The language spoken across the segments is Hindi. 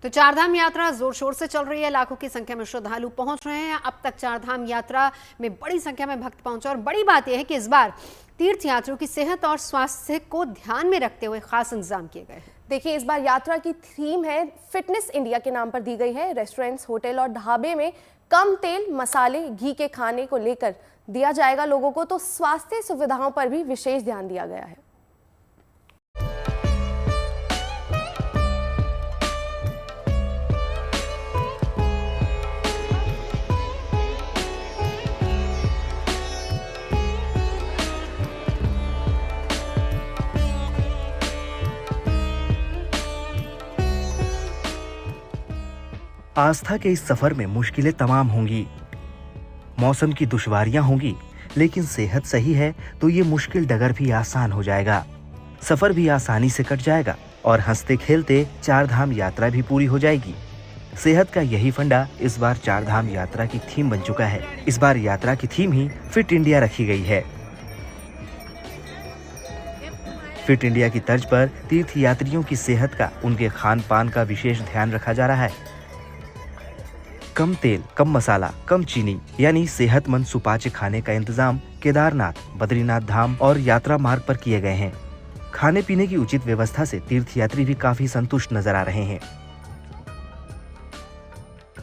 तो चारधाम यात्रा जोर शोर से चल रही है। लाखों की संख्या में श्रद्धालु पहुंच रहे हैं। अब तक चारधाम यात्रा में बड़ी संख्या में भक्त पहुंचे और बड़ी बात यह है कि इस बार तीर्थयात्रियों की सेहत और स्वास्थ्य को ध्यान में रखते हुए खास इंतजाम किए गए हैं। देखिए, इस बार यात्रा की थीम है फिटनेस इंडिया के नाम पर दी गई है। रेस्टोरेंट्स, होटल और ढाबे में कम तेल, मसाले, घी के खाने को लेकर दिया जाएगा लोगों को, तो स्वास्थ्य सुविधाओं पर भी विशेष ध्यान दिया गया है। आस्था के इस सफर में मुश्किलें तमाम होंगी, मौसम की दुश्वारियां होंगी, लेकिन सेहत सही है तो ये मुश्किल डगर भी आसान हो जाएगा। सफर भी आसानी से कट जाएगा और हंसते खेलते चारधाम यात्रा भी पूरी हो जाएगी। सेहत का यही फंडा इस बार चारधाम यात्रा की थीम बन चुका है। इस बार यात्रा की थीम ही फिट इंडिया रखी गई है। फिट इंडिया की तर्ज पर तीर्थयात्रियों की सेहत का, उनके खान पान का विशेष ध्यान रखा जा रहा है। कम तेल, कम मसाला, कम चीनी यानी सेहतमंद सुपाच्य खाने का इंतजाम केदारनाथ, बद्रीनाथ धाम और यात्रा मार्ग पर किए गए हैं। खाने पीने की उचित व्यवस्था से तीर्थयात्री भी काफी संतुष्ट नजर आ रहे हैं।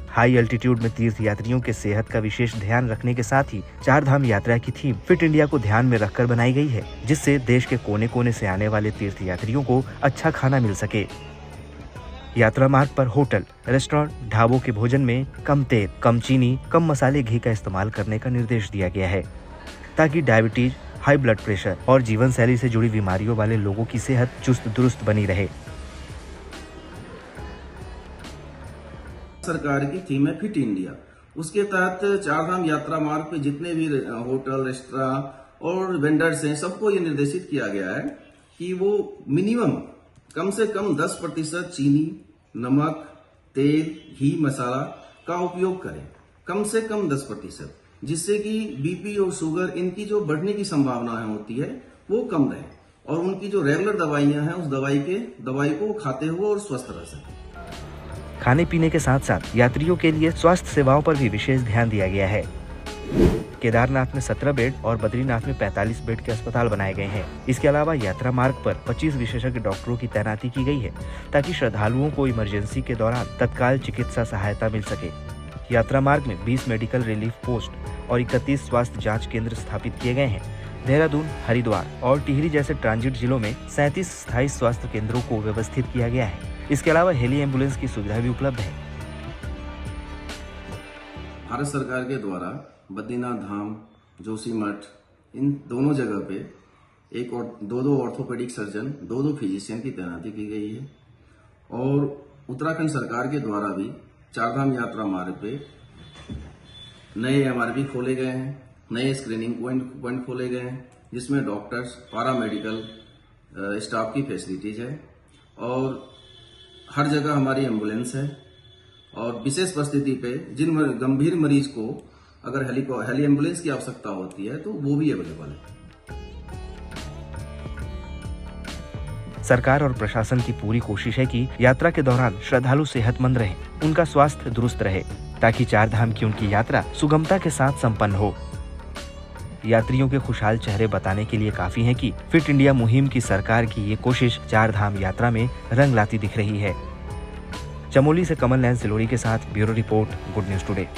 हाई एल्टीट्यूड में तीर्थयात्रियों के सेहत का विशेष ध्यान रखने के साथ ही चारधाम यात्रा की थीम फिट इंडिया को ध्यान में रखकर बनाई गई है, जिससे देश के कोने कोने से आने वाले तीर्थयात्रियों को अच्छा खाना मिल सके। यात्रा मार्ग पर होटल, रेस्टोरेंट, ढाबों के भोजन में कम तेल, कम चीनी, कम मसाले, घी का इस्तेमाल करने का निर्देश दिया गया है, ताकि डायबिटीज, हाई ब्लड प्रेशर और जीवन शैली से जुड़ी बीमारियों वाले लोगों की सेहत चुस्त दुरुस्त बनी रहे। सरकार की थीम है फिट इंडिया। उसके तहत चारधाम यात्रा मार्ग पे जितने भी होटल, रेस्टोरेंट और वेंडर्स हैं, सबको ये निर्देशित किया गया है कि वो मिनिमम कम से कम 10% चीनी, नमक, तेल, घी, मसाला का उपयोग करें, कम से कम 10%, जिससे कि बीपी और शुगर इनकी जो बढ़ने की संभावनाएं होती है वो कम रहे और उनकी जो रेगुलर दवाइयां हैं उस दवाई को खाते हुए और स्वस्थ रह सके। खाने पीने के साथ साथ यात्रियों के लिए स्वास्थ्य सेवाओं पर भी विशेष ध्यान दिया गया है। केदारनाथ में 17 बेड और बद्रीनाथ में 45 बेड के अस्पताल बनाए गए हैं। इसके अलावा यात्रा मार्ग पर 25 विशेषज्ञ डॉक्टरों की तैनाती की गई है, ताकि श्रद्धालुओं को इमरजेंसी के दौरान तत्काल चिकित्सा सहायता मिल सके। यात्रा मार्ग में 20 मेडिकल रिलीफ पोस्ट और 31 स्वास्थ्य जांच केंद्र स्थापित किए गए हैं। देहरादून, हरिद्वार और टिहरी जैसे ट्रांजिट जिलों में 37 स्थायी स्वास्थ्य केंद्रों को व्यवस्थित किया गया है। इसके अलावा हेली एम्बुलेंस की सुविधा भी उपलब्ध है। भारत सरकार के द्वारा बद्रीनाथ धाम, जोशीमठ, इन दोनों जगह पे एक और दो ऑर्थोपेडिक सर्जन, दो फिजिशियन की तैनाती की गई है। और उत्तराखंड सरकार के द्वारा भी चारधाम यात्रा मार्ग पे नए एमआरपी खोले गए हैं, नए स्क्रीनिंग पॉइंट खोले गए हैं, जिसमें डॉक्टर्स, पैरामेडिकल स्टाफ की फैसिलिटीज है और हर जगह हमारी एम्बुलेंस है। और विशेष परिस्थिति पे जिन गंभीर मरीज को अगर हेली एम्बुलेंस की आवश्यकता होती है तो वो भी अवेलेबल है। सरकार और प्रशासन की पूरी कोशिश है कि यात्रा के दौरान श्रद्धालु सेहतमंद रहें, उनका स्वास्थ्य दुरुस्त रहे, ताकि चारधाम की उनकी यात्रा सुगमता के साथ संपन्न हो। यात्रियों के खुशहाल चेहरे बताने के लिए काफी है कि फिट इंडिया मुहिम की सरकार की ये कोशिश चारधाम यात्रा में रंग लाती दिख रही है। चमोली से कमल नैन सिलोरी के साथ bureau report, good news today.